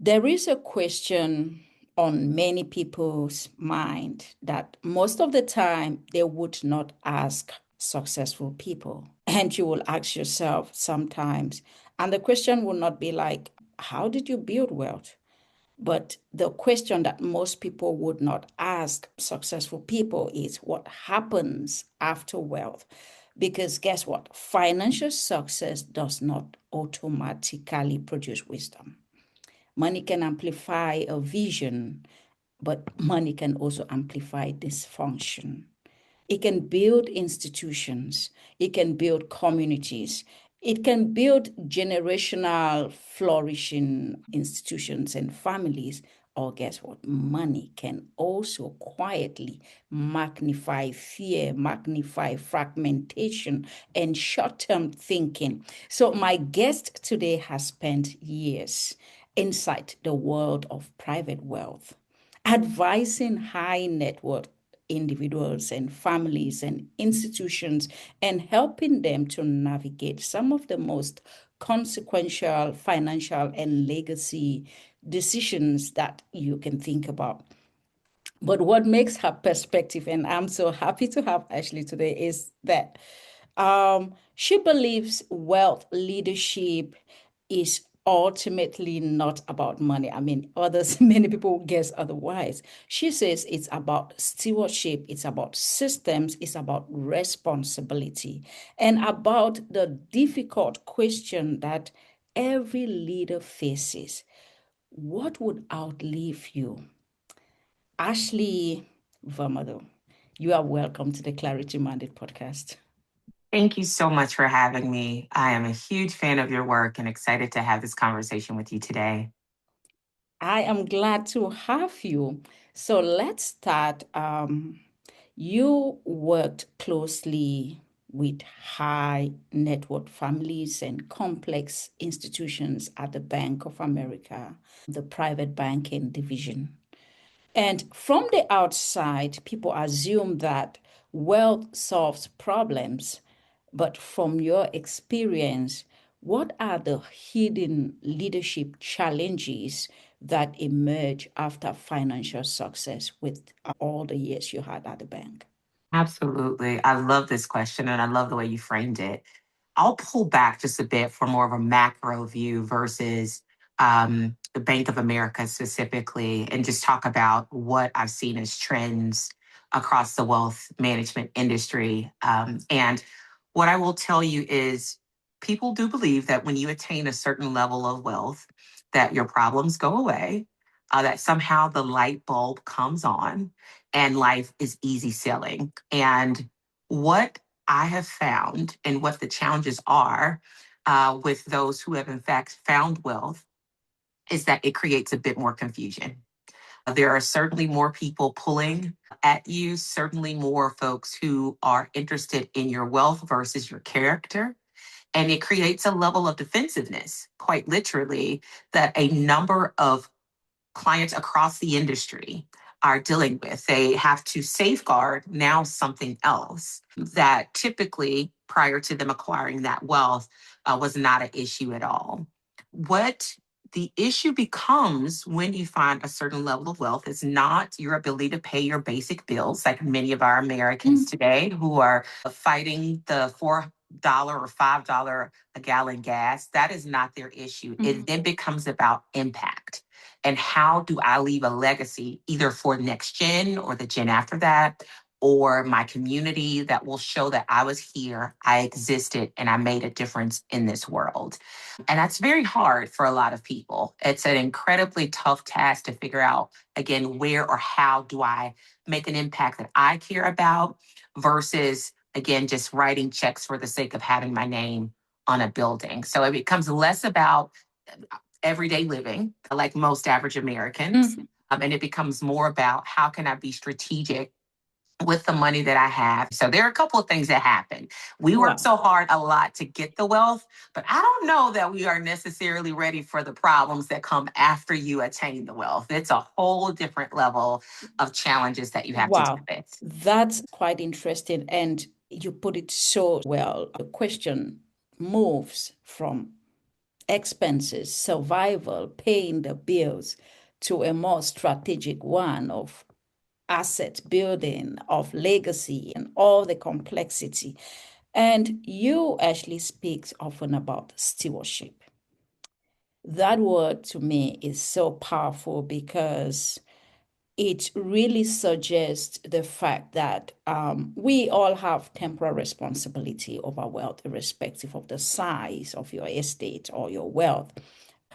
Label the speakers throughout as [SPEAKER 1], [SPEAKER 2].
[SPEAKER 1] There is a question on many people's mind that most of the time they would not ask successful people. And you will ask yourself sometimes, and the question will not be like, how did you build wealth? But the question that most people would not ask successful people is what happens after wealth? Because guess what? Financial success does not automatically produce wisdom. Money can amplify a vision, but money can also amplify dysfunction. It can build institutions, it can build communities, it can build generational flourishing institutions and families. Or guess what? Money can also quietly magnify fear, magnify fragmentation, and short term thinking. So, my guest today has spent years inside the world of private wealth, advising high net worth individuals and families and institutions and helping them to navigate some of the most consequential financial and legacy decisions that you can think about. But what makes her perspective, and I'm so happy to have Ashley today, is that she believes wealth leadership is ultimately not about money. I mean, others, many people guess otherwise. She says it's about stewardship, it's about systems, it's about responsibility, and about the difficult question that every leader faces: what would outlive you? Ashley Varnado, you are welcome to the Clarity Mandate podcast.
[SPEAKER 2] Thank you so much for having me. I am a huge fan of your work and excited to have this conversation with you today.
[SPEAKER 1] I am glad to have you. So let's start. You worked closely with high net worth families and complex institutions at the Bank of America, the private banking division. And from the outside, people assume that wealth solves problems. But from your experience, what are the hidden leadership challenges that emerge after financial success with all the years you had at the bank?
[SPEAKER 2] Absolutely. I love this question and I love the way you framed it. I'll pull back just a bit for more of a macro view versus the Bank of America specifically, and just talk about what I've seen as trends across the wealth management industry. And what I will tell you is people do believe that when you attain a certain level of wealth, that your problems go away, that somehow the light bulb comes on and life is easy sailing. And what I have found and what the challenges are with those who have, in fact, found wealth is that it creates a bit more confusion. There are certainly more people pulling at you, certainly more folks who are interested in your wealth versus your character. And it creates a level of defensiveness, quite literally, that a number of clients across the industry are dealing with. They have to safeguard now something else that typically, prior to them acquiring that wealth, was not an issue at all. What the issue becomes when you find a certain level of wealth is not your ability to pay your basic bills, like many of our Americans today who are fighting the $4 or $5 a gallon gas. That is not their issue. It then becomes about impact. And how do I leave a legacy either for next gen or the gen after that, or my community that will show that I was here, I existed, and I made a difference in this world? And that's very hard for a lot of people. It's an incredibly tough task to figure out, again, where or how do I make an impact that I care about versus, again, just writing checks for the sake of having my name on a building. So it becomes less about everyday living, like most average Americans. And it becomes more about how can I be strategic with the money that I have. So there are a couple of things that happen. We work
[SPEAKER 1] Wow.
[SPEAKER 2] so hard a lot to get the wealth, but I don't know that we are necessarily ready for the problems that come after you attain the wealth. It's a whole different level of challenges that you have to deal
[SPEAKER 1] Wow.
[SPEAKER 2] with.
[SPEAKER 1] That's quite interesting. And you put it so well. The question moves from expenses, survival, paying the bills, to a more strategic one of asset building, of legacy, and all the complexity. And you actually speak often about stewardship. That word to me is so powerful because it really suggests the fact that we all have temporal responsibility over wealth, irrespective of the size of your estate or your wealth,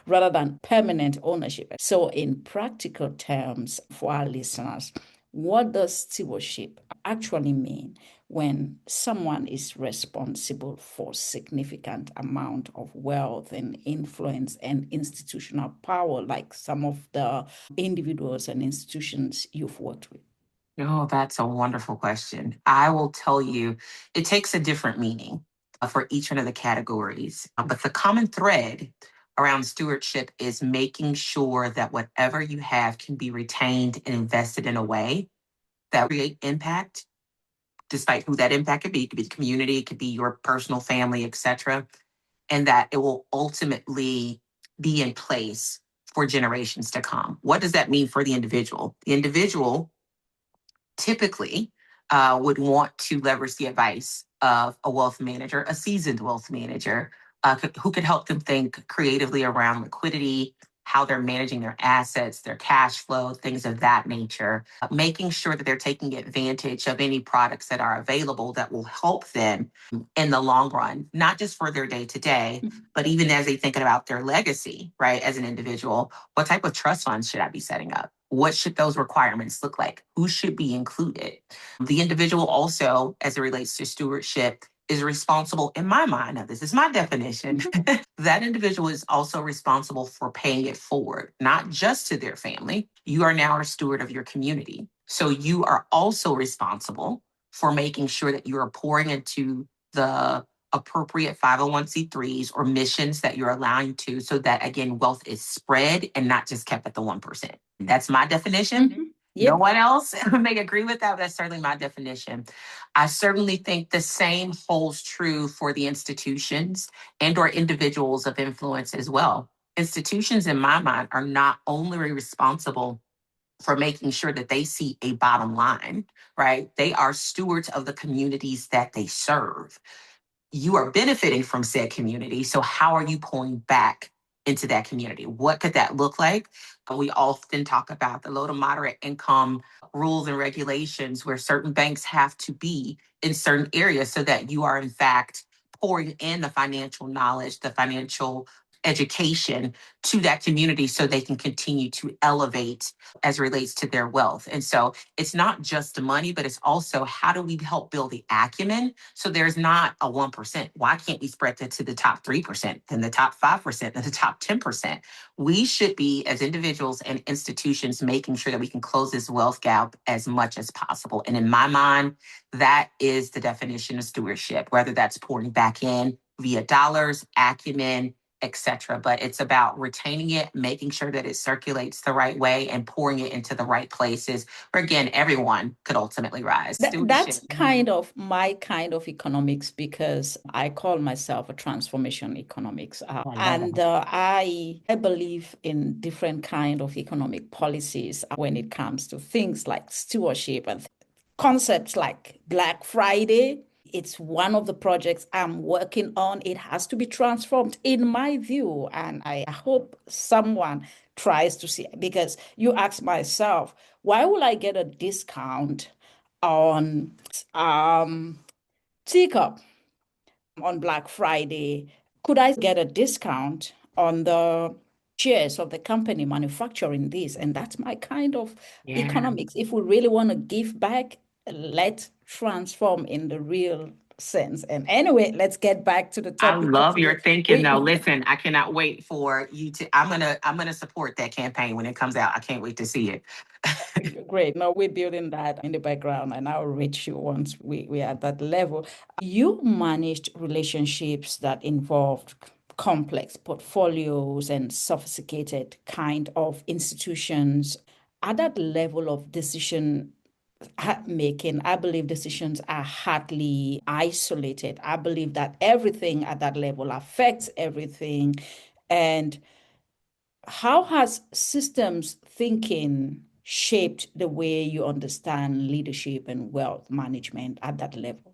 [SPEAKER 1] rather than permanent ownership. So, in practical terms, for our listeners, what does stewardship actually mean when someone is responsible for significant amount of wealth and influence and institutional power, like some of the individuals and institutions you've worked with?
[SPEAKER 2] Oh, that's a wonderful question. I will tell you, it takes a different meaning for each one of the categories. But the common thread around stewardship is making sure that whatever you have can be retained and invested in a way that create impact, despite who that impact could be. It could be the community, it could be your personal family, etc., and that it will ultimately be in place for generations to come. What does that mean for the individual? The individual typically would want to leverage the advice of a wealth manager, a seasoned wealth manager, who could help them think creatively around liquidity, how they're managing their assets, their cash flow, things of that nature, making sure that they're taking advantage of any products that are available that will help them in the long run, not just for their day to day, but even as they think about their legacy, right? As an individual, what type of trust funds should I be setting up? What should those requirements look like? Who should be included? The individual also, as it relates to stewardship, is responsible, in my mind, now this is my definition, that individual is also responsible for paying it forward, not just to their family. You are now a steward of your community. So you are also responsible for making sure that you are pouring into the appropriate 501c3s or missions that you're allowing to, so that, again, wealth is spread and not just kept at the 1%. That's my definition.
[SPEAKER 1] Mm-hmm.
[SPEAKER 2] No
[SPEAKER 1] Yep.
[SPEAKER 2] one else may agree with that. But that's certainly my definition. I certainly think the same holds true for the institutions and or individuals of influence as well. Institutions, in my mind, are not only responsible for making sure that they see a bottom line, right? They are stewards of the communities that they serve. You are benefiting from said community. So how are you pouring back into that community? What could that look like? We often talk about the low to moderate income rules and regulations where certain banks have to be in certain areas so that you are in fact pouring in the financial knowledge, the financial education to that community so they can continue to elevate as relates to their wealth. And so it's not just the money, but it's also how do we help build the acumen so there's not a 1%. Why can't we spread that to the top 3% and the top 5% and the top 10%? We should be, as individuals and institutions, making sure that we can close this wealth gap as much as possible. And in my mind, that is the definition of stewardship, whether that's pouring back in via dollars, acumen, etc. But it's about retaining it, making sure that it circulates the right way, and pouring it into the right places where, again, everyone could ultimately rise.
[SPEAKER 1] That's
[SPEAKER 2] Stewardship.
[SPEAKER 1] kind of my kind of economics because I call myself a transformation economics.
[SPEAKER 2] I love
[SPEAKER 1] And
[SPEAKER 2] that.
[SPEAKER 1] I believe in different kind of economic policies when it comes to things like stewardship and concepts like Black Friday. It's one of the projects I'm working on. It has to be transformed, in my view. And I hope someone tries to see, because you ask myself, why will I get a discount on teacup on Black Friday? Could I get a discount on the shares of the company manufacturing this? And that's my kind of
[SPEAKER 2] Yeah.
[SPEAKER 1] economics. If we really want to give back, let's transform in the real sense. And anyway, let's get back to the
[SPEAKER 2] I
[SPEAKER 1] topic of
[SPEAKER 2] love
[SPEAKER 1] today.
[SPEAKER 2] your thinking though.
[SPEAKER 1] We
[SPEAKER 2] Listen, I cannot wait for you to I'm gonna support that campaign when it comes out. I can't wait to see it.
[SPEAKER 1] Great. No, we're building that in the background, and I'll reach you once we are at that level. You managed relationships that involved complex portfolios and sophisticated kind of institutions. At that level of decision making, I believe decisions are hardly isolated. I believe that everything at that level affects everything. And how has systems thinking shaped the way you understand leadership and wealth management at that level?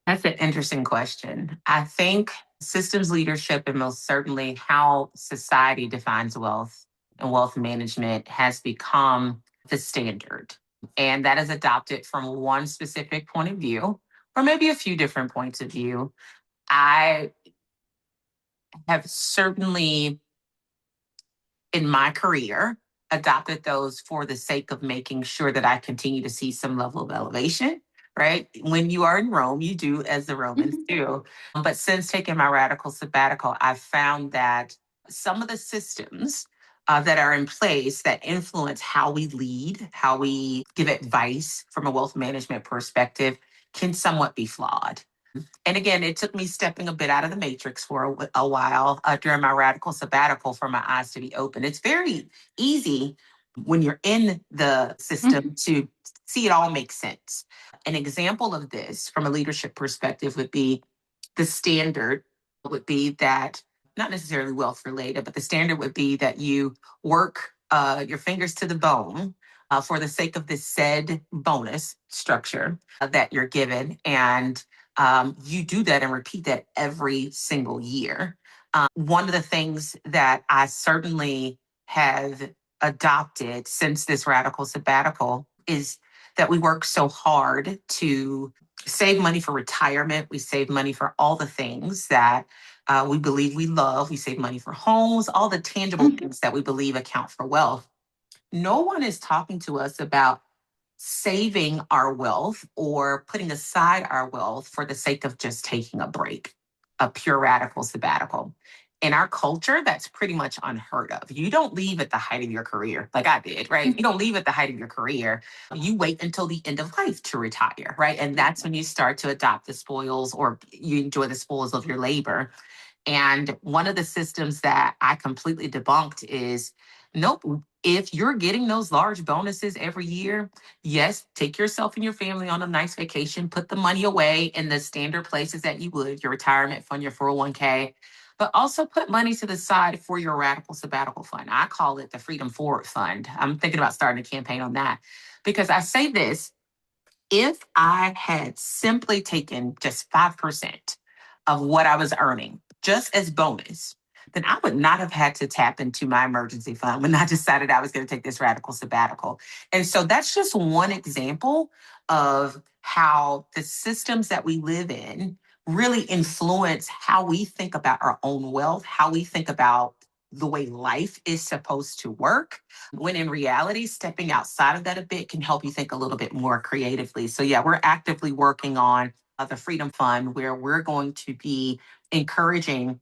[SPEAKER 2] That's an interesting question. I think systems leadership and most certainly how society defines wealth and wealth management has become the standard. And that is adopted from one specific point of view, or maybe a few different points of view. I have certainly in my career adopted those for the sake of making sure that I continue to see some level of elevation, right? When you are in Rome, you do as the Romans do. But since taking my radical sabbatical, I've found that some of the systems that are in place that influence how we lead, how we give advice from a wealth management perspective can somewhat be flawed. And again, it took me stepping a bit out of the matrix for a while during my radical sabbatical for my eyes to be open. It's very easy when you're in the system to see it all make sense. An example of this from a leadership perspective would be the standard would be that, not necessarily wealth related, but the standard would be that you work your fingers to the bone for the sake of this said bonus structure that you're given. And you do that and repeat that every single year. One of the things that I certainly have adopted since this radical sabbatical is that we work so hard to save money for retirement. We save money for all the things that we believe we love. We save money for homes, all the tangible things that we believe account for wealth. No one is talking to us about saving our wealth or putting aside our wealth for the sake of just taking a break, a pure radical sabbatical. In our culture, that's pretty much unheard of. You don't leave at the height of your career, like I did, right? You don't leave at the height of your career. You wait until the end of life to retire, right? And that's when you start to adopt the spoils or you enjoy the spoils of your labor. And one of the systems that I completely debunked is nope, if you're getting those large bonuses every year, yes, take yourself and your family on a nice vacation, put the money away in the standard places that you would, your retirement fund, your 401k, but also put money to the side for your radical sabbatical fund. I call it the Freedom Forward Fund. I'm thinking about starting a campaign on that because I say this if I had simply taken just 5% of what I was earning just as bonus, then I would not have had to tap into my emergency fund when I decided I was going to take this radical sabbatical. And so that's just one example of how the systems that we live in really influence how we think about our own wealth, how we think about the way life is supposed to work, when in reality, stepping outside of that a bit can help you think a little bit more creatively. So, yeah, we're actively working on the Freedom Fund, where we're going to be encouraging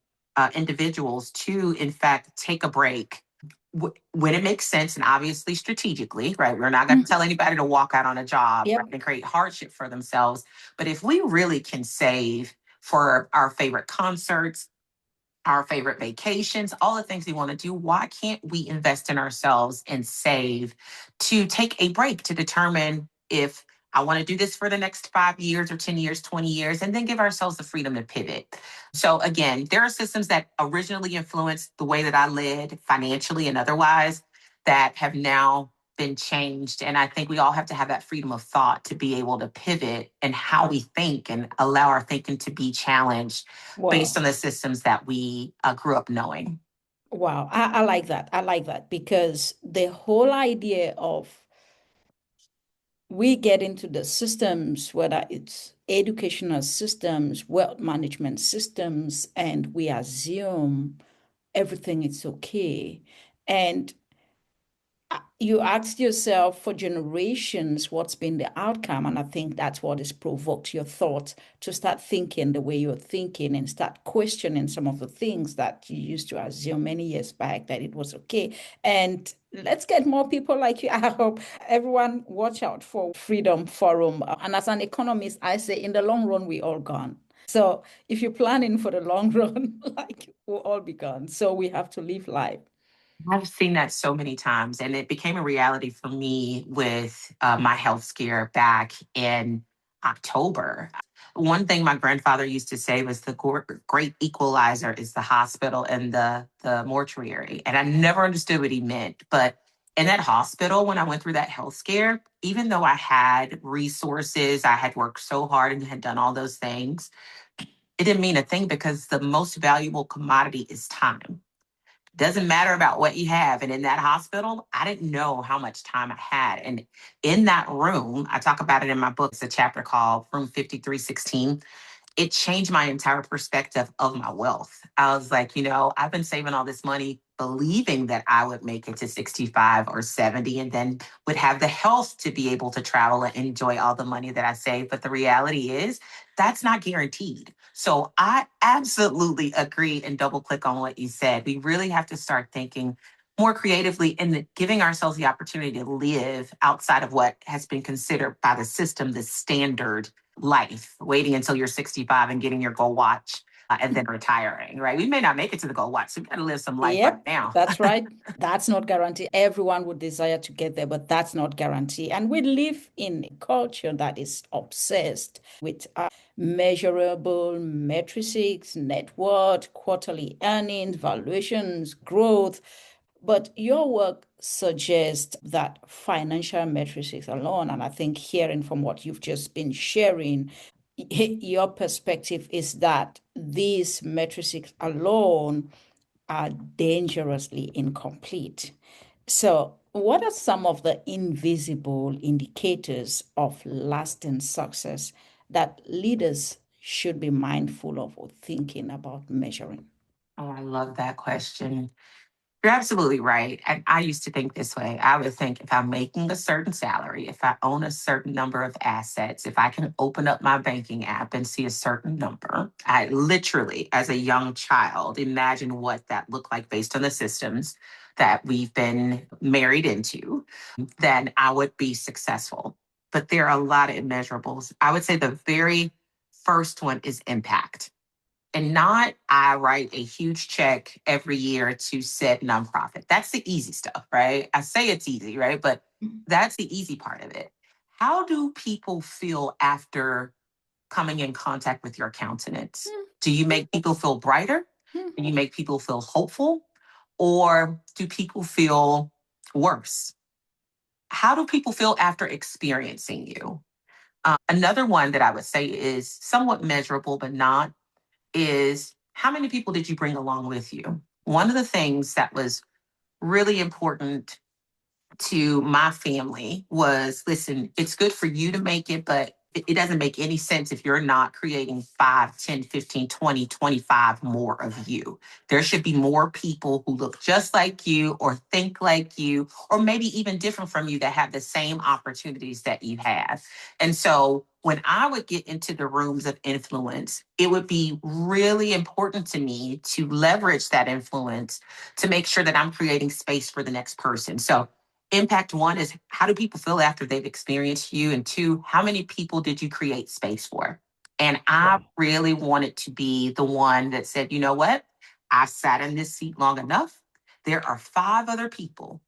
[SPEAKER 2] individuals to, in fact, take a break when it makes sense and obviously strategically, right? We're not going to tell anybody to walk out on a job
[SPEAKER 1] Yep.
[SPEAKER 2] right, and create hardship for themselves. But if we really can save for our favorite concerts, our favorite vacations, all the things we want to do, why can't we invest in ourselves and save to take a break to determine if I want to do this for the next 5 years or 10 years, 20 years, and then give ourselves the freedom to pivot. So, again, there are systems that originally influenced the way that I led financially and otherwise that have now been changed. And I think we all have to have that freedom of thought to be able to pivot and how we think and allow our thinking to be challenged based
[SPEAKER 1] Wow.
[SPEAKER 2] on the systems that we grew up knowing.
[SPEAKER 1] Wow. I like that. I like that because the whole idea of we get into the systems, whether it's educational systems, wealth management systems, and we assume everything is okay. And you asked yourself for generations what's been the outcome. And I think that's what has provoked your thoughts to start thinking the way you're thinking and start questioning some of the things that you used to assume many years back that it was okay. And let's get more people like you. I hope everyone watch out for Freedom Forum. And as an economist, I say in the long run, we all gone. So if you're planning for the long run, like we'll all be gone. So we have to live life.
[SPEAKER 2] I've seen that so many times, and it became a reality for me with my health scare back in October. One thing my grandfather used to say was the great equalizer is the hospital and the mortuary. And I never understood what he meant. But in that hospital, when I went through that health scare, even though I had resources, I had worked so hard and had done all those things, it didn't mean a thing because the most valuable commodity is time. Doesn't matter about what you have. And in that hospital, I didn't know how much time I had. And in that room, I talk about it in my book. It's a chapter called Room 5316. It changed my entire perspective of my wealth. I was like, I've been saving all this money believing that I would make it to 65 or 70 and then would have the health to be able to travel and enjoy all the money that I saved. But the reality is that's not guaranteed. So I absolutely agree and double click on what you said. We really have to start thinking more creatively and giving ourselves the opportunity to live outside of what has been considered by the system the standard life, waiting until you're 65 and getting your gold watch and then retiring, right? We may not make it to the gold watch. So we got to live some life right
[SPEAKER 1] Yep,
[SPEAKER 2] now.
[SPEAKER 1] that's right. That's not guaranteed. Everyone would desire to get there, but that's not guaranteed. And we live in a culture that is obsessed with measurable metrics, net worth, quarterly earnings, valuations, growth. But your work suggests that financial metrics alone, and I think hearing from what you've just been sharing, your perspective is that these metrics alone are dangerously incomplete. So, what are some of the invisible indicators of lasting success that leaders should be mindful of or thinking about measuring?
[SPEAKER 2] Oh, I love that question. You're absolutely right. And I used to think this way. I would think if I'm making a certain salary, if I own a certain number of assets, if I can open up my banking app and see a certain number, I literally, as a young child, imagine what that looked like based on the systems that we've been married into, then I would be successful. But there are a lot of immeasurables. I would say the very first one is impact and not I write a huge check every year to said nonprofit. That's the easy stuff, right? I say it's easy, right? But that's the easy part of it. How do people feel after coming in contact with your countenance? Do you make people feel brighter? Do you make people feel hopeful? Or do people feel worse? How do people feel after experiencing you? Another one that I would say is somewhat measurable, but not is how many people did you bring along with you? One of the things that was really important to my family was listen, it's good for you to make it, but it doesn't make any sense if you're not creating 5, 10, 15, 20, 25 more of you. There should be more people who look just like you or think like you, or maybe even different from you that have the same opportunities that you have. And so when I would get into the rooms of influence, it would be really important to me to leverage that influence to make sure that I'm creating space for the next person. So impact one is how do people feel after they've experienced you? And two, how many people did you create space for? And I really wanted to be the one that said, you know what? I sat in this seat long enough. There are 5 other people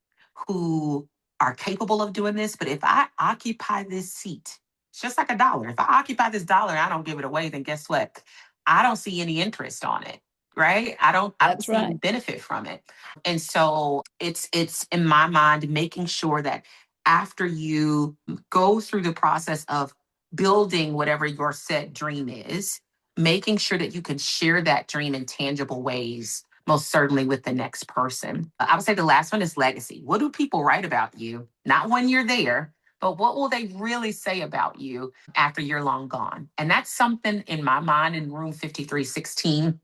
[SPEAKER 2] who are capable of doing this. But if I occupy this seat, it's just like a dollar. If I occupy this dollar and I don't give it away, then guess what? I don't see any interest on it. Right. I don't
[SPEAKER 1] That's
[SPEAKER 2] see any
[SPEAKER 1] right.
[SPEAKER 2] benefit from it. And so it's in my mind making sure that after you go through the process of building whatever your set dream is, making sure that you can share that dream in tangible ways, most certainly with the next person. I would say the last one is legacy. What do people write about you? Not when you're there, but what will they really say about you after you're long gone? And that's something in my mind in room 5316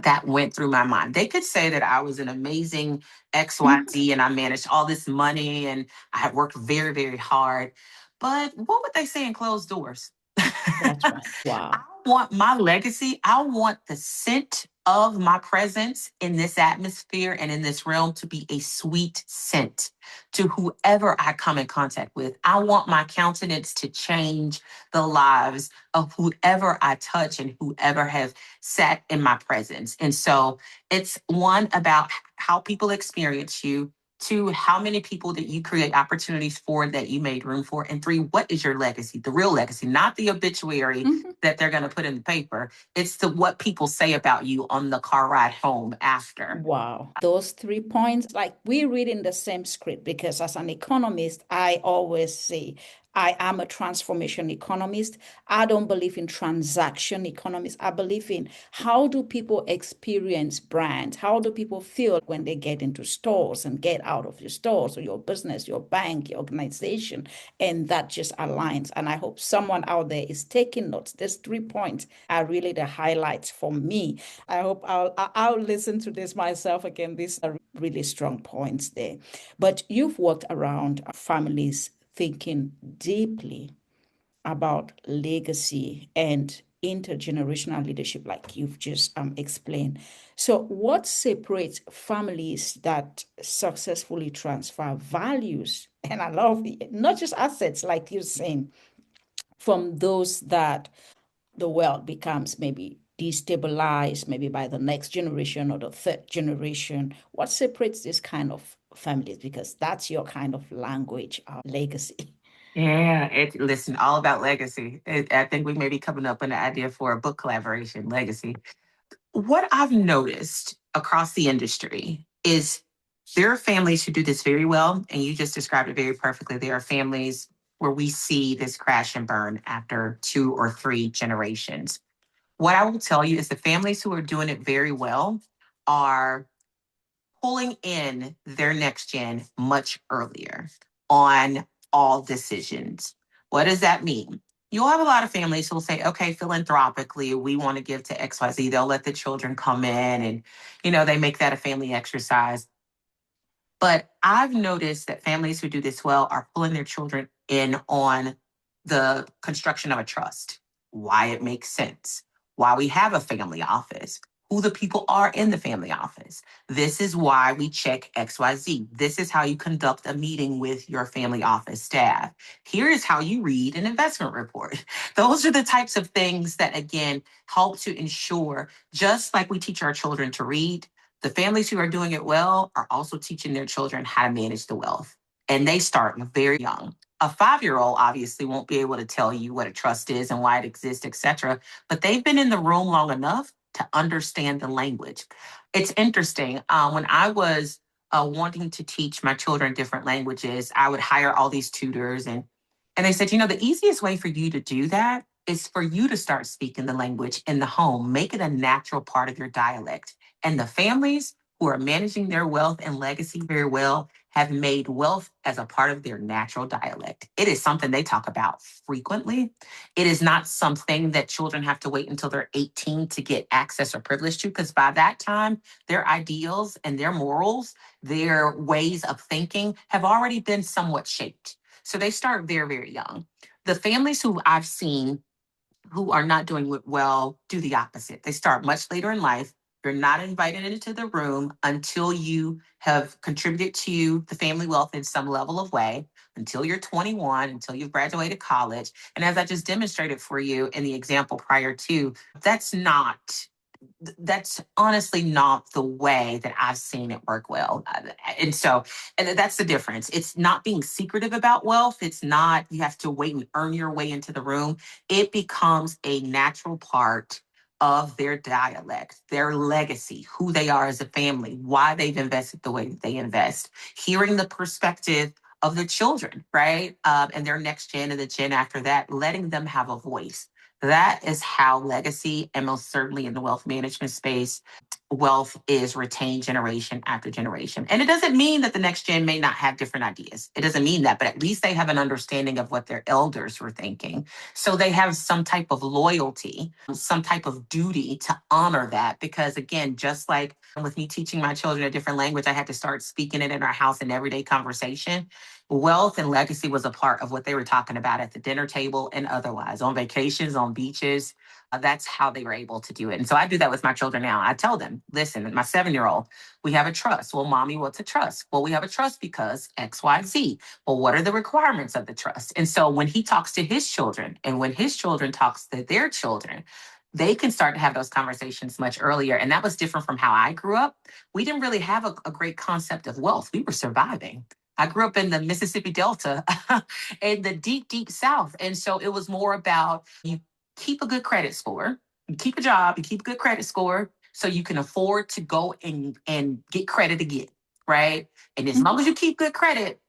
[SPEAKER 2] that went through my mind. They could say that I was an amazing XYZ and I managed all this money and I had worked very, very hard. But what would they say in closed doors?
[SPEAKER 1] That's right.
[SPEAKER 2] I
[SPEAKER 1] Wow.
[SPEAKER 2] want my legacy. I want the scent of my presence in this atmosphere and in this realm to be a sweet scent to whoever I come in contact with. I want my countenance to change the lives of whoever I touch and whoever have sat in my presence. And so it's one about how people experience you. Two, how many people did you create opportunities for that you made room for? And three, what is your legacy? The real legacy, not the obituary that they're going to put in the paper. It's what people say about you on the car ride home after.
[SPEAKER 1] Wow. Those 3 points, like we read in the same script, because as an economist, I always say I am a transformation economist. I don't believe in transaction economists. I believe in how do people experience brands? How do people feel when they get into stores and get out of your stores or your business, your bank, your organization? And that just aligns. And I hope someone out there is taking notes. These 3 points are really the highlights for me. I hope I'll listen to this myself again. These are really strong points there. But you've worked around families thinking deeply about legacy and intergenerational leadership, like you've just explained. So, what separates families that successfully transfer values, and I love it, not just assets, like you're saying, from those that the world becomes maybe destabilized, maybe by the next generation or the third generation? What separates this kind of families? Because that's your kind of language, legacy.
[SPEAKER 2] Yeah, listen, all about legacy. I think we may be coming up with an idea for a book collaboration, legacy. What I've noticed across the industry is there are families who do this very well, and you just described it very perfectly. There are families where we see this crash and burn after 2 or 3 generations. What I will tell you is the families who are doing it very well are pulling in their next gen much earlier on all decisions. What does that mean? You'll have a lot of families who'll say, okay, philanthropically, we want to give to XYZ. They'll let the children come in and, they make that a family exercise. But I've noticed that families who do this well are pulling their children in on the construction of a trust, why it makes sense, why we have a family office, who the people are in the family office. This is why we check XYZ. This is how you conduct a meeting with your family office staff. Here is how you read an investment report. Those are the types of things that, again, help to ensure, just like we teach our children to read, the families who are doing it well are also teaching their children how to manage the wealth. And they start very young. A 5-year-old obviously won't be able to tell you what a trust is and why it exists, et cetera, but they've been in the room long enough to understand the language. It's interesting. When I was wanting to teach my children different languages, I would hire all these tutors, and they said, the easiest way for you to do that is for you to start speaking the language in the home. Make it a natural part of your dialect. And the families who are managing their wealth and legacy very well have made wealth as a part of their natural dialect. It is something they talk about frequently. It is not something that children have to wait until they're 18 to get access or privilege to, because by that time, their ideals and their morals, their ways of thinking have already been somewhat shaped. So they start very, very young. The families who I've seen who are not doing well do the opposite. They start much later in life. You're not invited into the room until you have contributed to the family wealth in some level of way, until you're 21, until you've graduated college. And as I just demonstrated for you in the example prior to, that's honestly not the way that I've seen it work well. And that's the difference. It's not being secretive about wealth. It's not, you have to wait and earn your way into the room. It becomes a natural part of their dialect, their legacy, who they are as a family, why they've invested the way that they invest, hearing the perspective of the children, right? And their next gen and the gen after that, letting them have a voice. That is how legacy, and most certainly in the wealth management space, wealth is retained generation after generation. And it doesn't mean that the next gen may not have different ideas. It doesn't mean that, but at least they have an understanding of what their elders were thinking. So they have some type of loyalty, some type of duty to honor that. Because again, just like with me teaching my children a different language, I had to start speaking it in our house in everyday conversation. Wealth and legacy was a part of what they were talking about at the dinner table and otherwise, on vacations, on beaches. That's how they were able to do it. And so I do that with my children now. I tell them, listen, my 7-year-old, we have a trust. Well, mommy, what's a trust? Well, we have a trust because X, Y, Z. Well, what are the requirements of the trust? And so when he talks to his children and when his children talks to their children, they can start to have those conversations much earlier. And that was different from how I grew up. We didn't really have a great concept of wealth. We were surviving. I grew up in the Mississippi Delta in the deep, deep South. And so it was more about you keep a good credit score, you keep a job, you keep a good credit score so you can afford to go and get credit again, right? And as long as you keep good credit,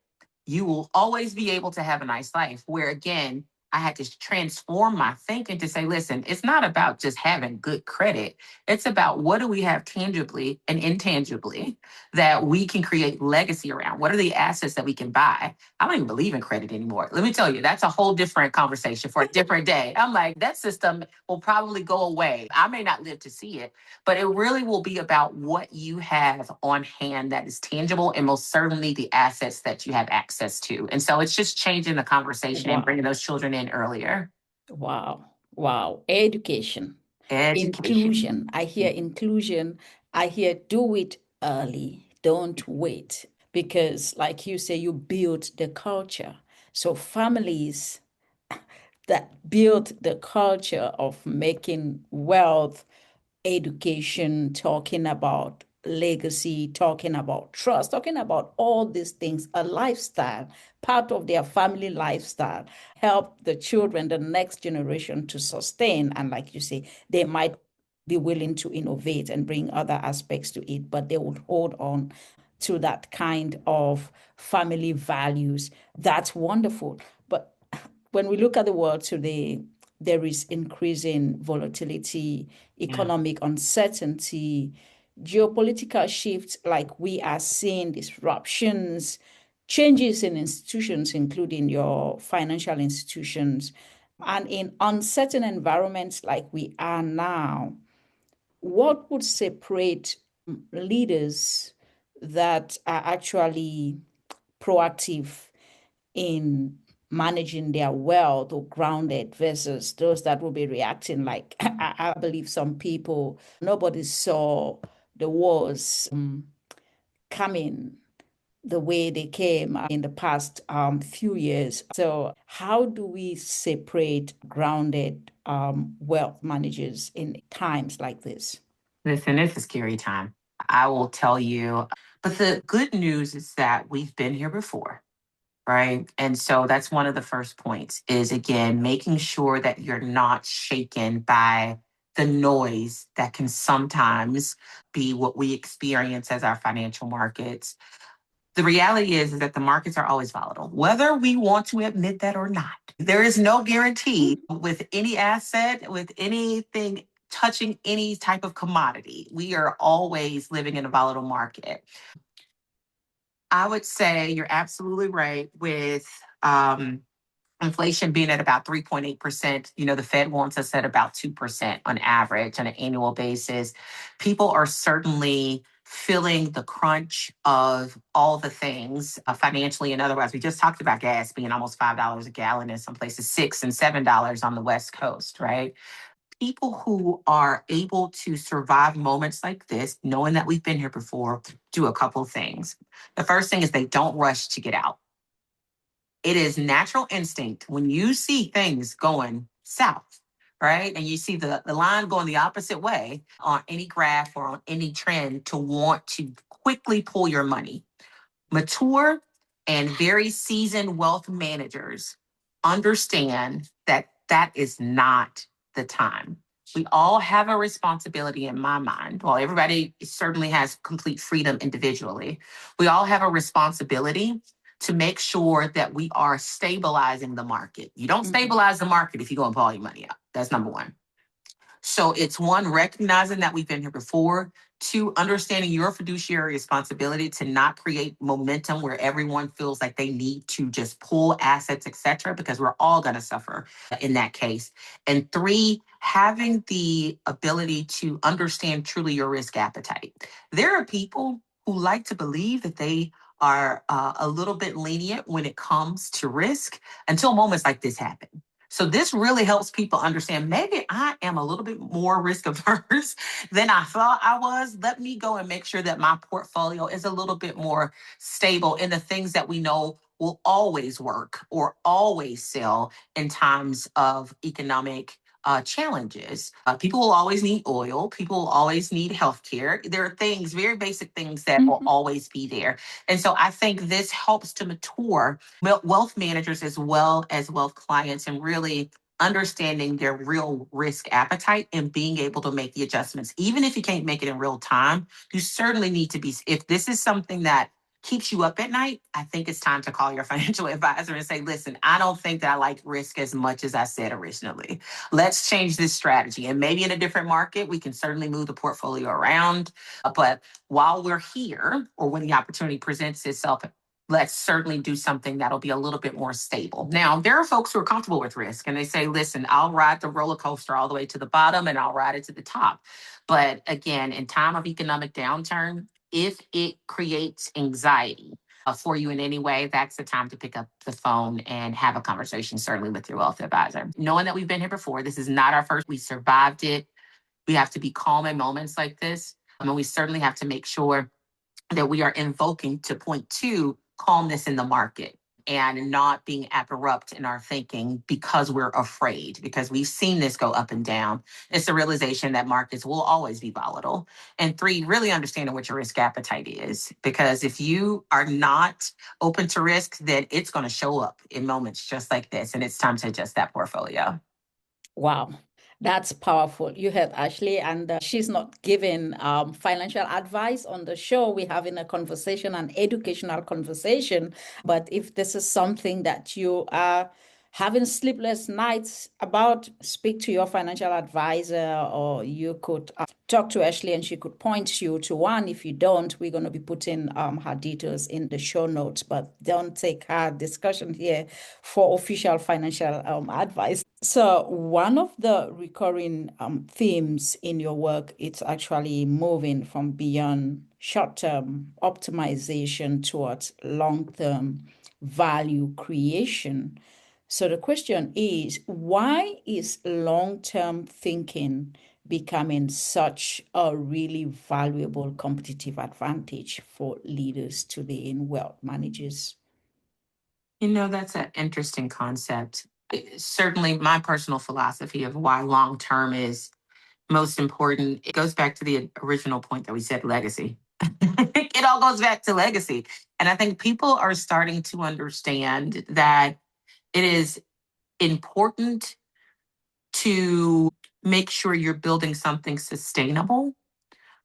[SPEAKER 2] you will always be able to have a nice life. Where again, I had to transform my thinking to say, listen, it's not about just having good credit. It's about what do we have tangibly and intangibly that we can create legacy around? What are the assets that we can buy? I don't even believe in credit anymore. Let me tell you, that's a whole different conversation for a different day. I'm like, that system will probably go away. I may not live to see it, but it really will be about what you have on hand that is tangible and most certainly the assets that you have access to. And so it's just changing the conversation and bringing those children in earlier.
[SPEAKER 1] Wow. Wow. Education.
[SPEAKER 2] Education.
[SPEAKER 1] Inclusion. I hear inclusion. I hear do it early. Don't wait. Because, like you say, you build the culture. So, families that build the culture of making wealth, education, talking about legacy, talking about trust, talking about all these things, a lifestyle, part of their family lifestyle, help the children, the next generation to sustain. And like you say, they might be willing to innovate and bring other aspects to it, but they would hold on to that kind of family values. That's wonderful. But when we look at the world today, there is increasing volatility, economic uncertainty, geopolitical shifts, like we are seeing disruptions, changes in institutions, including your financial institutions. And in uncertain environments like we are now, what would separate leaders that are actually proactive in managing their wealth or grounded versus those that will be reacting like I believe some people, nobody saw the wars coming the way they came in the past few years. So how do we separate grounded wealth managers in times like this?
[SPEAKER 2] Listen, it's a scary time. I will tell you. But the good news is that we've been here before. Right. And so that's one of the first points is again, making sure that you're not shaken by the noise that can sometimes be what we experience as our financial markets. The reality is that the markets are always volatile, whether we want to admit that or not. There is no guarantee with any asset, with anything touching any type of commodity. We are always living in a volatile market. I would say you're absolutely right with inflation being at about 3.8%. You know, the Fed wants us at about 2% on average on an annual basis. People are certainly feeling the crunch of all the things financially and otherwise. We just talked about gas being almost $5 a gallon in some places, $6 and $7 on the West Coast, right? People who are able to survive moments like this, knowing that we've been here before, do a couple things. The first thing is they don't rush to get out. It is natural instinct when you see things going south, right? And you see the line going the opposite way on any graph or on any trend to want to quickly pull your money. Mature and very seasoned wealth managers understand that that is not the time. We all have a responsibility in my mind. While everybody certainly has complete freedom individually, we all have a responsibility to make sure that we are stabilizing the market. You don't stabilize the market if you go and pull your money out. That's number one. So it's one, recognizing that we've been here before. Two, understanding your fiduciary responsibility to not create momentum where everyone feels like they need to just pull assets, et cetera, because we're all going to suffer in that case. And three, having the ability to understand truly your risk appetite. There are people who like to believe that they are a little bit lenient when it comes to risk until moments like this happen. So this really helps people understand maybe I am a little bit more risk averse than I thought I was. Let me go and make sure that my portfolio is a little bit more stable in the things that we know will always work or always sell in times of economic challenges. People will always need oil. People will always need healthcare. There are things, very basic things that will always be there. And so I think this helps to mature wealth managers as well as wealth clients and really understanding their real risk appetite and being able to make the adjustments. Even if you can't make it in real time, you certainly need to be, if this is something that keeps you up at night, I think it's time to call your financial advisor and say, listen, I don't think that I like risk as much as I said originally. Let's change this strategy. And maybe in a different market, we can certainly move the portfolio around. But while we're here, or when the opportunity presents itself, let's certainly do something that'll be a little bit more stable. Now, there are folks who are comfortable with risk and they say, listen, I'll ride the roller coaster all the way to the bottom and I'll ride it to the top. But again, in time of economic downturn, if it creates anxiety for you in any way, that's the time to pick up the phone and have a conversation, certainly with your wealth advisor. Knowing that we've been here before, this is not our first, we survived it. We have to be calm in moments like this. And we certainly have to make sure that we are invoking, to point to, calmness in the market and not being abrupt in our thinking because we're afraid, because we've seen this go up and down. It's the realization that markets will always be volatile. And three, really understanding what your risk appetite is, because if you are not open to risk, then it's going to show up in moments just like this. And it's time to adjust that portfolio.
[SPEAKER 1] Wow, that's powerful. You heard Ashley, and she's not giving financial advice on the show. We're having a conversation, an educational conversation. But if this is something that you are having sleepless nights about, speak to your financial advisor, or you could talk to Ashley and she could point you to one. If you don't, we're going to be putting her details in the show notes, but don't take her discussion here for official financial advice. So one of the recurring themes in your work, it's actually moving from beyond short-term optimization towards long-term value creation. So the question is, why is long-term thinking becoming such a really valuable competitive advantage for leaders today in wealth managers?
[SPEAKER 2] That's an interesting concept. Certainly, my personal philosophy of why long term is most important, it goes back to the original point that we said, legacy. It all goes back to legacy. And I think people are starting to understand that it is important to make sure you're building something sustainable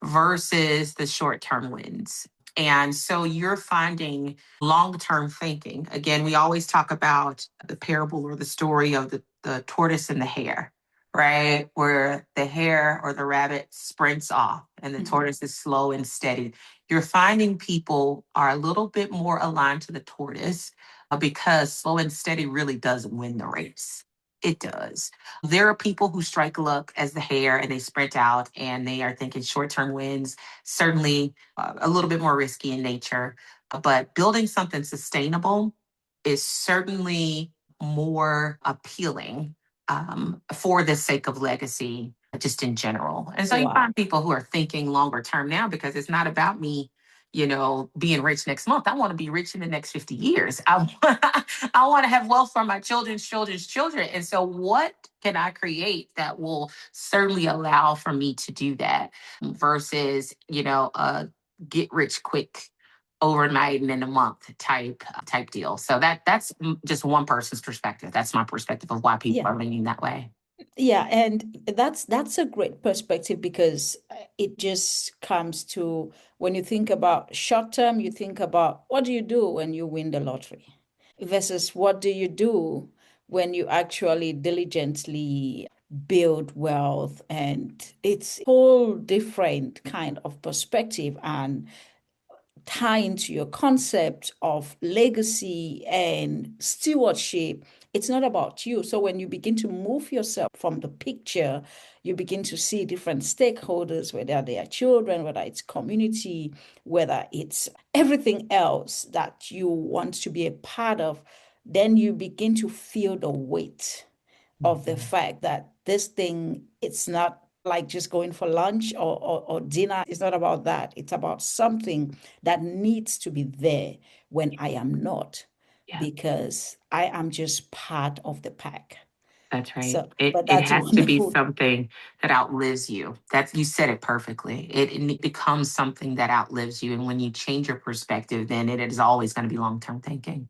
[SPEAKER 2] versus the short term wins. And so you're finding long term thinking. Again, we always talk about the parable or the story of the tortoise and the hare, right? Where the hare or the rabbit sprints off and the tortoise is slow and steady. You're finding people are a little bit more aligned to the tortoise because slow and steady really does win the race. It does. There are people who strike luck as the hare and they sprint out and they are thinking short term wins, certainly a little bit more risky in nature. But building something sustainable is certainly more appealing for the sake of legacy, just in general. And so you
[SPEAKER 1] Wow.
[SPEAKER 2] find people who are thinking longer term now because it's not about me. Being rich next month. I want to be rich in the next 50 years. I want to have wealth for my children's children's children. And so, what can I create that will certainly allow for me to do that versus, get rich quick overnight and in a month type deal. So that's just one person's perspective. That's my perspective of why people
[SPEAKER 1] Yeah.
[SPEAKER 2] are leaning that way.
[SPEAKER 1] Yeah, and that's a great perspective because it just comes to when you think about short term, you think about what do you do when you win the lottery versus what do you do when you actually diligently build wealth, and it's a whole different kind of perspective and tie into your concept of legacy and stewardship. It's not about you. So when you begin to move yourself from the picture, you begin to see different stakeholders, whether they are children, whether it's community, whether it's everything else that you want to be a part of, then you begin to feel the weight of the fact that this thing, it's not like just going for lunch or dinner. It's not about that. It's about something that needs to be there when I am not,
[SPEAKER 2] Yeah.
[SPEAKER 1] because I am just part of the pack.
[SPEAKER 2] That's right.
[SPEAKER 1] So,
[SPEAKER 2] It
[SPEAKER 1] but
[SPEAKER 2] it
[SPEAKER 1] that's
[SPEAKER 2] has to be
[SPEAKER 1] wonderful.
[SPEAKER 2] something that outlives you. That's you said it perfectly. It becomes something that outlives you, and when you change your perspective, then it is always going to be long term thinking.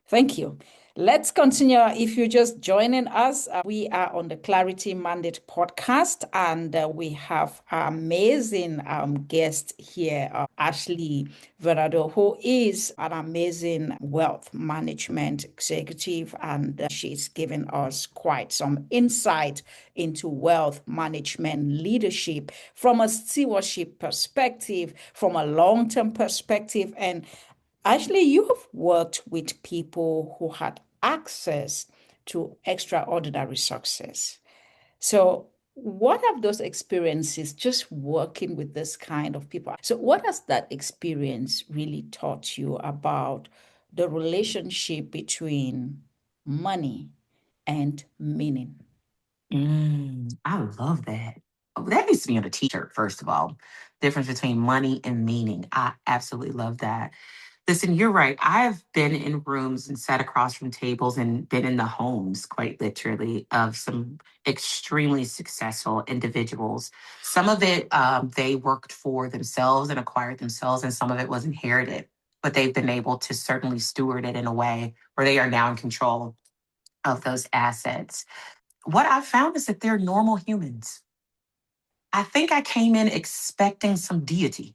[SPEAKER 1] Thank you. Let's continue. If you're just joining us, we are on the Clarity Mandate podcast, and we have amazing guest here, Ashley Varnado, who is an amazing wealth management executive, and she's given us quite some insight into wealth management leadership from a stewardship perspective, from a long-term perspective, and actually, you have worked with people who had access to extraordinary success. So, what have those experiences just working with this kind of people? So, what has that experience really taught you about the relationship between money and meaning?
[SPEAKER 2] I love that. Oh, that needs to be on a t-shirt, first of all. Difference between money and meaning. I absolutely love that. Listen, you're right. I've been in rooms and sat across from tables and been in the homes, quite literally, of some extremely successful individuals. Some of it they worked for themselves and acquired themselves, and some of it was inherited. But they've been able to certainly steward it in a way where they are now in control of those assets. What I found is that they're normal humans. I think I came in expecting some deity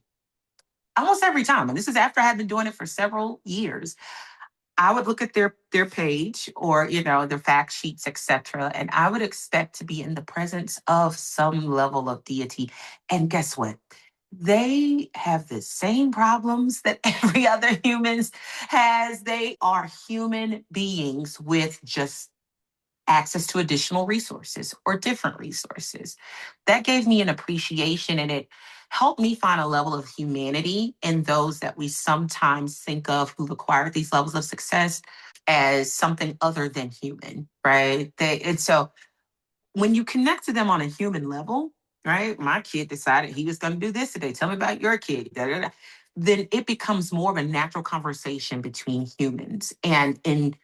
[SPEAKER 2] almost every time. And this is after I had been doing it for several years. I would look at their page or their fact sheets, etc., and I would expect to be in the presence of some level of deity. And guess what? They have the same problems that every other humans has. They are human beings with just access to additional resources or different resources. That gave me an appreciation and it helped me find a level of humanity in those that we sometimes think of who've acquired these levels of success as something other than human, right? And so when you connect to them on a human level, right? My kid decided he was going to do this today. Tell me about your kid. Da, da, da. Then it becomes more of a natural conversation between humans. And in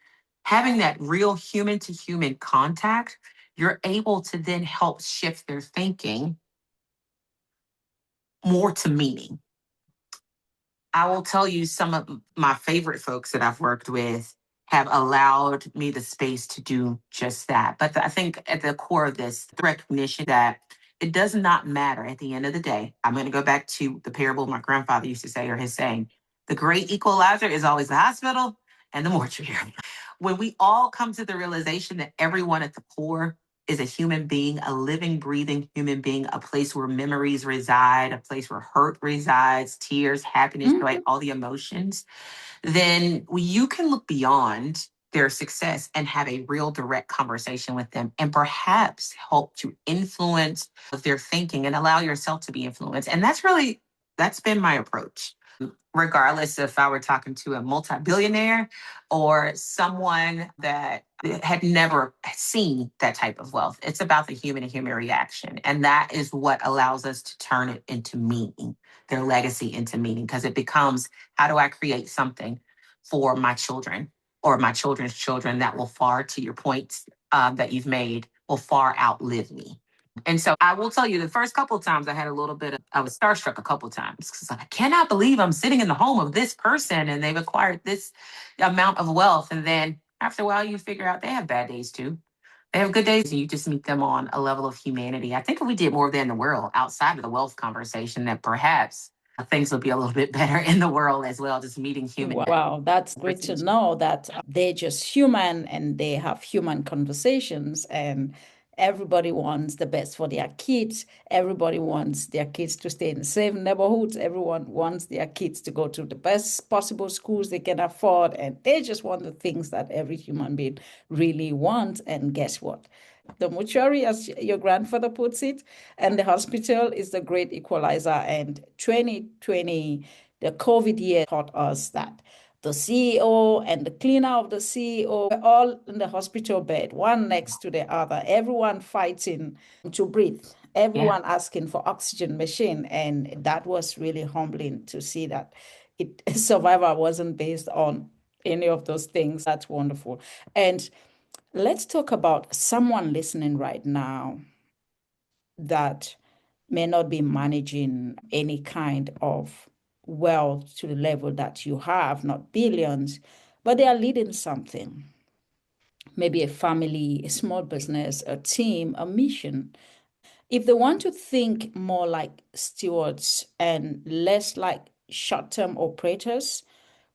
[SPEAKER 2] having that real human to human contact, you're able to then help shift their thinking more to meaning. I will tell you some of my favorite folks that I've worked with have allowed me the space to do just that. But I think at the core of this, the recognition that it does not matter at the end of the day. I'm going to go back to the parable my grandfather used to say, or his saying, the great equalizer is always the hospital and the mortuary. When we all come to the realization that everyone at the core is a human being, a living, breathing human being, a place where memories reside, a place where hurt resides, tears, happiness, joy, all the emotions, then you can look beyond their success and have a real direct conversation with them and perhaps help to influence their thinking and allow yourself to be influenced. And that's been my approach. Regardless if I were talking to a multi-billionaire or someone that had never seen that type of wealth. It's about the human to human reaction. And that is what allows us to turn it into meaning, their legacy into meaning, because it becomes, how do I create something for my children or my children's children that will far, to your points that you've made, will far outlive me. And so I will tell you, the first couple of times I had a little bit of, I was starstruck a couple of times because I cannot believe I'm sitting in the home of this person and they've acquired this amount of wealth. And then after a while, you figure out they have bad days too. They have good days and you just meet them on a level of humanity. I think if we did more of that in the world outside of the wealth conversation, that perhaps things would be a little bit better in the world as well, just meeting human.
[SPEAKER 1] Wow, that's great to know that they're just human and they have human conversations, and everybody wants the best for their kids. Everybody wants their kids to stay in the same neighborhoods. Everyone wants their kids to go to the best possible schools they can afford, and they just want the things that every human being really wants. And guess what? The mortuary, as your grandfather puts it, and the hospital is the great equalizer. And 2020, the COVID year taught us that the CEO and the cleaner of the CEO were all in the hospital bed, one next to the other, everyone fighting to breathe, everyone asking for oxygen machine. And that was really humbling to see that survival wasn't based on any of those things. That's wonderful. And Let's talk about someone listening right now that may not be managing any kind of wealth to the level that you have, not billions, but they are leading something. Maybe a family, a small business, a team, a mission. If they want to think more like stewards and less like short term operators,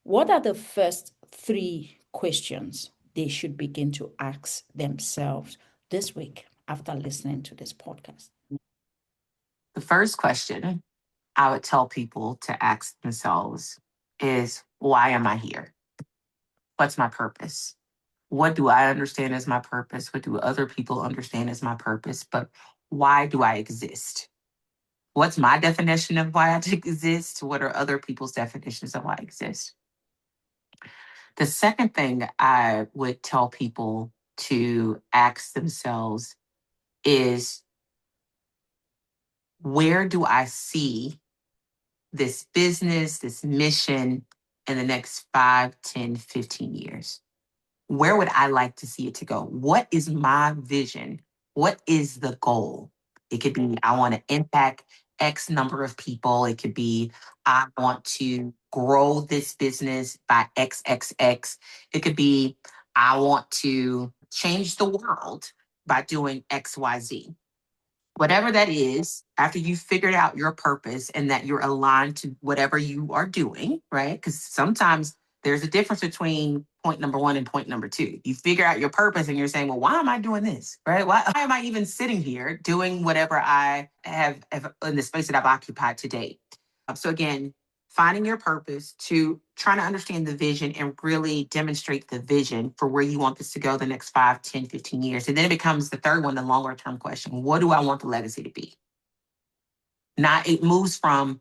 [SPEAKER 1] what are the first three questions they should begin to ask themselves this week after listening to this podcast?
[SPEAKER 2] The first question I would tell people to ask themselves is, why am I here? What's my purpose? What do I understand as my purpose? What do other people understand as my purpose? But why do I exist? What's my definition of why I exist? What are other people's definitions of why I exist? The second thing I would tell people to ask themselves is, where do I see this business, this mission in the next 5, 10, 15 years? Where would I like to see it to go? What is my vision? What is the goal? It could be, I want to impact X number of people. It could be, I want to grow this business by XXX. It could be, I want to change the world by doing XYZ. Whatever that is, after you've figured out your purpose and that you're aligned to whatever you are doing, right? Because sometimes there's a difference between point number one and point number two. You figure out your purpose and you're saying, well, why am I doing this, right? Why am I even sitting here doing whatever I have in the space that I've occupied to date? So again, finding your purpose, to trying to understand the vision and really demonstrate the vision for where you want this to go the next 5, 10, 15 years. And then it becomes the third one, the longer term question. What do I want the legacy to be? Now it moves from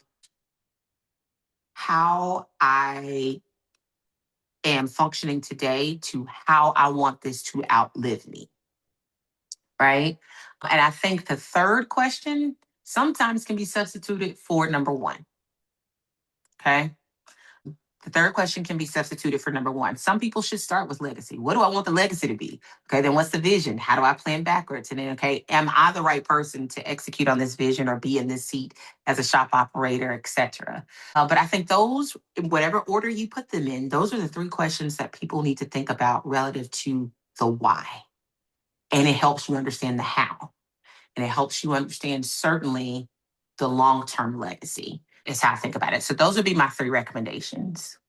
[SPEAKER 2] how I am functioning today to how I want this to outlive me, right? And I think the third question sometimes can be substituted for number one, okay? The third question can be substituted for number one. Some people should start with legacy. What do I want the legacy to be? Okay, then what's the vision? How do I plan backwards? And then, okay, am I the right person to execute on this vision or be in this seat as a shop operator, etc.? But I think those, in whatever order you put them in, those are the three questions that people need to think about relative to the why. And it helps you understand the how. And it helps you understand certainly the long-term legacy is how I think about it. So those would be my three recommendations.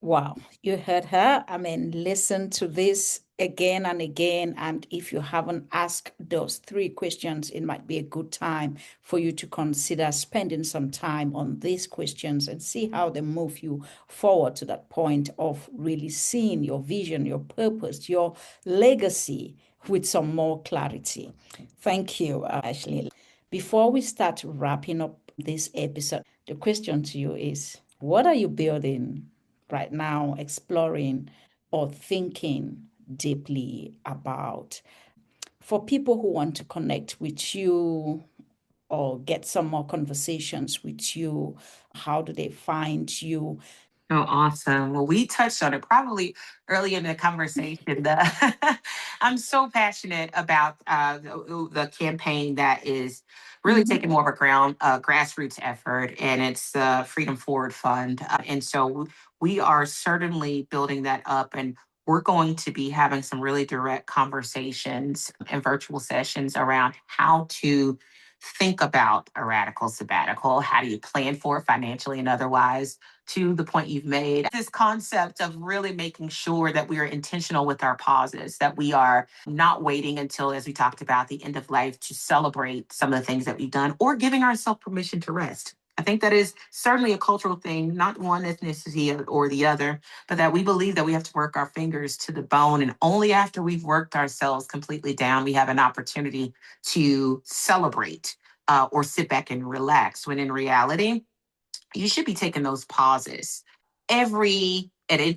[SPEAKER 1] Wow, you heard her. I mean, listen to this again and again. And if you haven't asked those three questions, it might be a good time for you to consider spending some time on these questions and see how they move you forward to that point of really seeing your vision, your purpose, your legacy with some more clarity. Thank you, Ashley. Before we start wrapping up this episode, the question to you is, what are you building right now, exploring or thinking deeply about? For people who want to connect with you or get some more conversations with you, how do they find you?
[SPEAKER 2] Oh, awesome. Well, we touched on it probably early in the conversation. I'm so passionate about the campaign that is really taking more of a grassroots effort, and it's the Freedom Forward Fund. And so we are certainly building that up, and we're going to be having some really direct conversations and virtual sessions around how to think about a radical sabbatical. How do you plan for it financially and otherwise? To the point you've made, this concept of really making sure that we are intentional with our pauses, that we are not waiting until, as we talked about, the end of life to celebrate some of the things that we've done, or giving ourselves permission to rest. I think that is certainly a cultural thing, not one ethnicity or the other, but that we believe that we have to work our fingers to the bone. And only after we've worked ourselves completely down, we have an opportunity to celebrate or sit back and relax, when in reality, you should be taking those pauses at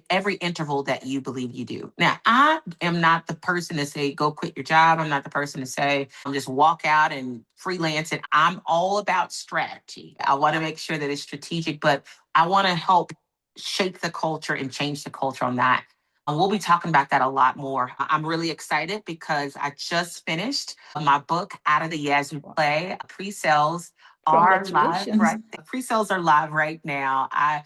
[SPEAKER 2] every interval that you believe you do. Now, I am not the person to say, go quit your job. I'm not the person to say, just walk out and freelance it. I'm all about strategy. I want to make sure that it's strategic, but I want to help shape the culture and change the culture on that. We'll be talking about that a lot more. I'm really excited because I just finished my book, Out of the Yazoo Clay. Pre-sales are live right. Pre-sales are live right now. I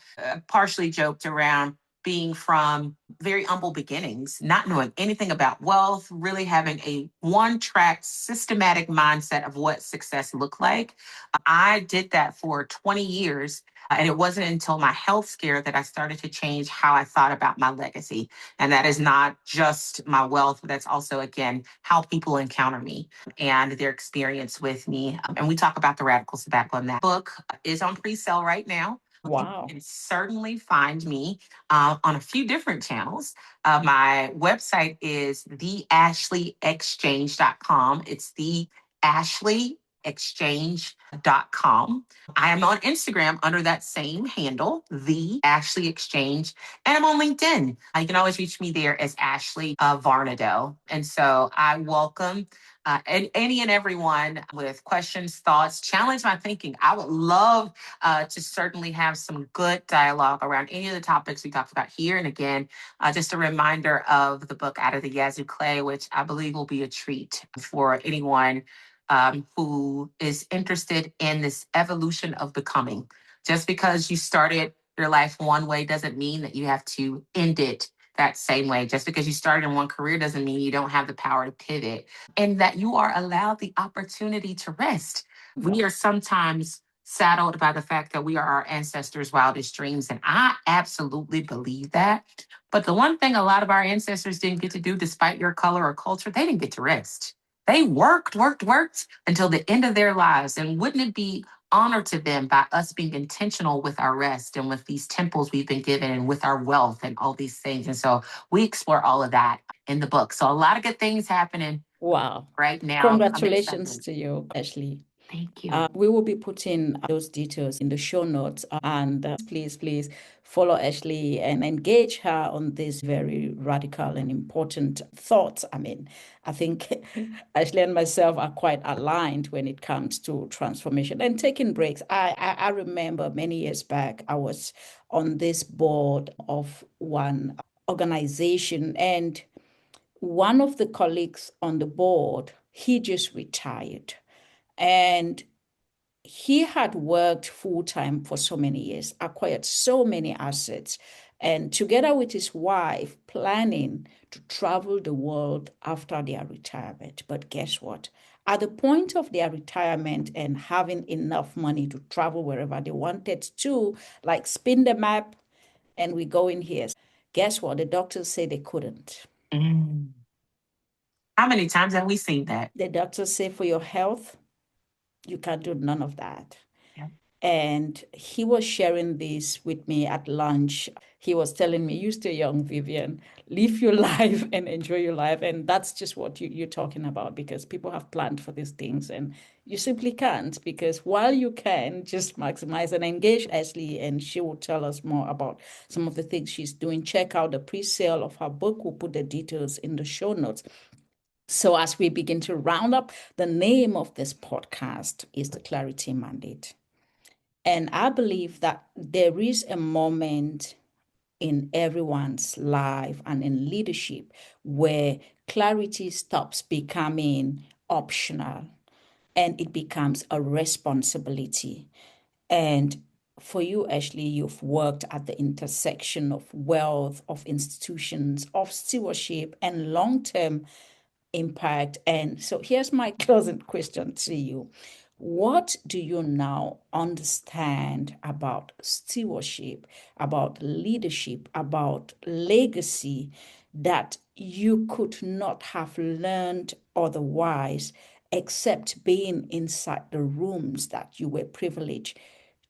[SPEAKER 2] partially joked around being from very humble beginnings, not knowing anything about wealth, really having a one-track systematic mindset of what success looked like. I did that for 20 years. And it wasn't until my health scare that I started to change how I thought about my legacy. And that is not just my wealth, but that's also, again, how people encounter me and their experience with me. And we talk about the radical sabbatical in that book is on pre-sale right now.
[SPEAKER 1] Wow.
[SPEAKER 2] You can certainly find me on a few different channels. My website is theashleyexchange.com. It's theashleyexchange.com. I am on Instagram under that same handle, The Ashley Exchange, and I'm on LinkedIn. You can always reach me there as Ashley Varnado. And so I welcome any and everyone with questions, thoughts, challenge my thinking. I would love to certainly have some good dialogue around any of the topics we talked about here. And again, just a reminder of the book Out of the Yazoo Clay, which I believe will be a treat for anyone who is interested in this evolution of becoming. Just because you started your life one way doesn't mean that you have to end it that same way. Just because you started in one career doesn't mean you don't have the power to pivot, and that you are allowed the opportunity to rest. We are sometimes saddled by the fact that we are our ancestors' wildest dreams, and I absolutely believe that. But the one thing a lot of our ancestors didn't get to do, despite your color or culture, they didn't get to rest. They worked until the end of their lives. And wouldn't it be honor to them by us being intentional with our rest and with these temples we've been given and with our wealth and all these things? And so we explore all of that in the book. So a lot of good things happening.
[SPEAKER 1] Wow.
[SPEAKER 2] Right now.
[SPEAKER 1] Congratulations to you, Ashley.
[SPEAKER 2] Thank you.
[SPEAKER 1] We will be putting those details in the show notes. And please follow Ashley and engage her on these very radical and important thoughts. I mean, I think Ashley and myself are quite aligned when it comes to transformation and taking breaks. I remember many years back, I was on this board of one organization, and one of the colleagues on the board, he just retired. And he had worked full-time for so many years, acquired so many assets, and together with his wife, planning to travel the world after their retirement. But guess what? At the point of their retirement and having enough money to travel wherever they wanted to, like spin the map and we go in here, guess what? The doctors say they couldn't.
[SPEAKER 2] How many times have we seen that?
[SPEAKER 1] The doctors say for your health, you can't do none of that. Yeah. And he was sharing this with me at lunch. He was telling me, you're still young, Vivian, live your life and enjoy your life. And that's just what you're talking about, because people have planned for these things and you simply can't, because while you can just maximize and engage Ashley, and she will tell us more about some of the things she's doing. Check out the pre-sale of her book. We'll put the details in the show notes. So as we begin to round up, the name of this podcast is The Clarity Mandate. And I believe that there is a moment in everyone's life and in leadership where clarity stops becoming optional and it becomes a responsibility. And for you, Ashley, you've worked at the intersection of wealth, of institutions, of stewardship, and long-term impact. And so here's my closing question to you. What do you now understand about stewardship, about leadership, about legacy that you could not have learned otherwise, except being inside the rooms that you were privileged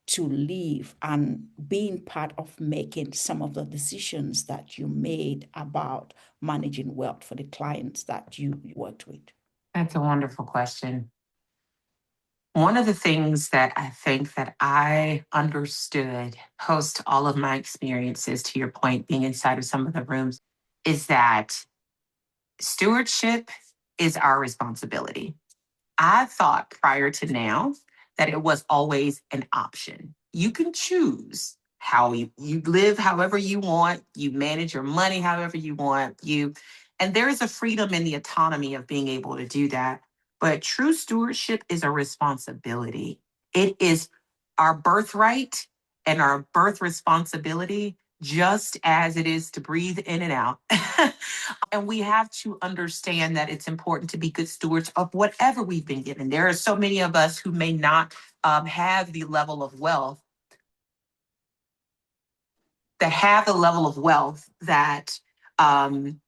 [SPEAKER 1] to live and being part of making some of the decisions that you made about managing wealth for the clients that you worked with?
[SPEAKER 2] That's a wonderful question. One of the things that I think that I understood post all of my experiences, to your point, being inside of some of the rooms, is that stewardship is our responsibility. I thought prior to now that it was always an option. You can choose how you live however you want, you manage your money however you want, and there is a freedom and the autonomy of being able to do that. But true stewardship is a responsibility. It is our birthright and our birth responsibility, just as it is to breathe in and out. And we have to understand that it's important to be good stewards of whatever we've been given. There are so many of us who may not have the level of wealth that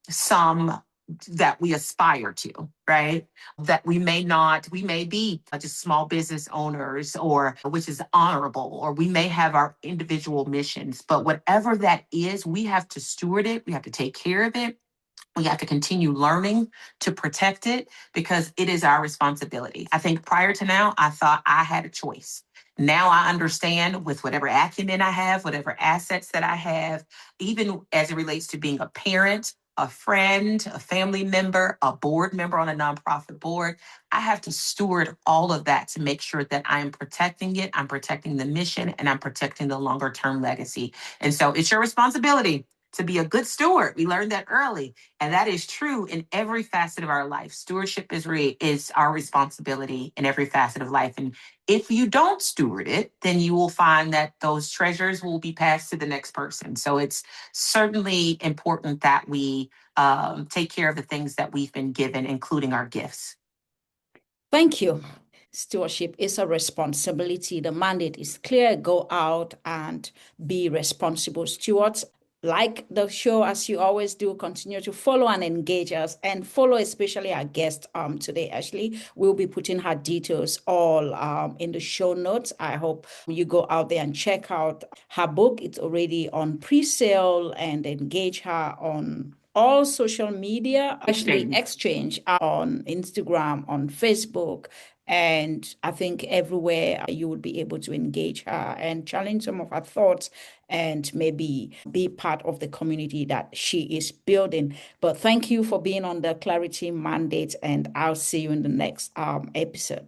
[SPEAKER 2] some that we aspire to, right? That we may be just small business owners, or which is honorable, or we may have our individual missions, but whatever that is, we have to steward it, we have to take care of it, we have to continue learning to protect it because it is our responsibility. I think prior to now, I thought I had a choice. Now I understand, with whatever acumen I have, whatever assets that I have, even as it relates to being a parent, a friend, a family member, a board member on a nonprofit board, I have to steward all of that to make sure that I am protecting it, I'm protecting the mission, and I'm protecting the longer term legacy. And so it's your responsibility to be a good steward. We learned that early. And that is true in every facet of our life. Stewardship is our responsibility in every facet of life. And if you don't steward it, then you will find that those treasures will be passed to the next person. So it's certainly important that we take care of the things that we've been given, including our gifts.
[SPEAKER 1] Thank you. Stewardship is a responsibility. The mandate is clear. Go out and be responsible stewards. Like the show, as you always do, continue to follow and engage us, and follow especially our guest today, Ashley. We'll be putting her details all in the show notes. I hope you go out there and check out her book. It's already on pre-sale, and engage her on all social media. Ashley Exchange on Instagram, on Facebook. And I think everywhere you would be able to engage her and challenge some of her thoughts, and maybe be part of the community that she is building. But thank you for being on the Clarity Mandate, and I'll see you in the next episode.